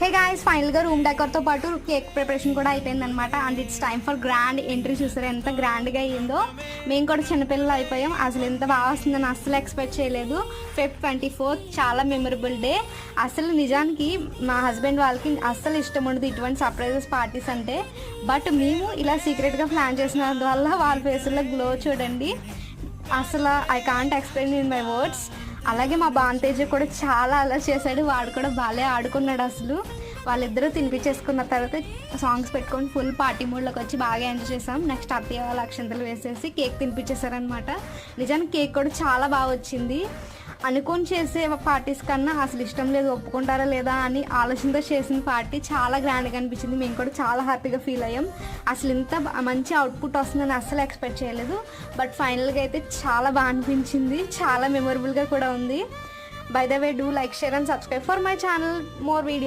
Hey guys, ఫైనల్గా room డెకర్తో పాటు cake preparation కూడా అయిపోయిందనమాట. And it's time for grand entry. చూసారు ఎంత గ్రాండ్గా అయ్యిందో. మేము కూడా చిన్నపిల్లలు అయిపోయాం. అసలు ఎంత బాగా వస్తుందని అస్సలు ఎక్స్పెక్ట్ చేయలేదు. Feb 24th చాలా మెమరబుల్ డే. అసలు నిజానికి మా హస్బెండ్ వాళ్ళకి అస్సలు ఇష్టం ఉండదు ఇటువంటి సర్ప్రైజెస్ పార్టీస్ అంటే. బట్ మేము ఇలా సీక్రెట్గా ప్లాన్ చేసినందువల్ల వాళ్ళ ఫేసుల్లో గ్లో చూడండి. అసలు I can't explain in my words. అలాగే మా బాంతేజ కూడా చాలా అలర్ట్ చేశాడు. వాడు కూడా బాగా ఆడుకున్నాడు. అసలు వాళ్ళిద్దరూ తినిపించేసుకున్న తర్వాత సాంగ్స్ పెట్టుకొని ఫుల్ పార్టీ మూడ్లోకి వచ్చి బాగా ఎంజాయ్ చేసాం. నెక్స్ట్ అత్తయ్య వాళ్ళ అక్షంతలు వేసేసి కేక్ తినిపించేశారనమాట. నిజానికి కేక్ కూడా చాలా బాగా వచ్చింది. అనుకొని చేసే పార్టీస్ కన్నా అసలు ఇష్టం లేదు, ఒప్పుకుంటారా లేదా అని ఆలోచనతో చేసిన పార్టీ చాలా గ్రాండ్గా అనిపించింది. మేము కూడా చాలా హ్యాపీగా ఫీల్ అయ్యాం. అసలు ఇంత మంచి అవుట్పుట్ వస్తుందని అస్సలు ఎక్స్పెక్ట్ చేయలేదు. బట్ ఫైనల్గా అయితే చాలా బాగా అనిపించింది. చాలా మెమొరబుల్గా కూడా ఉంది. By the way, do like, share and subscribe for my channel. More video.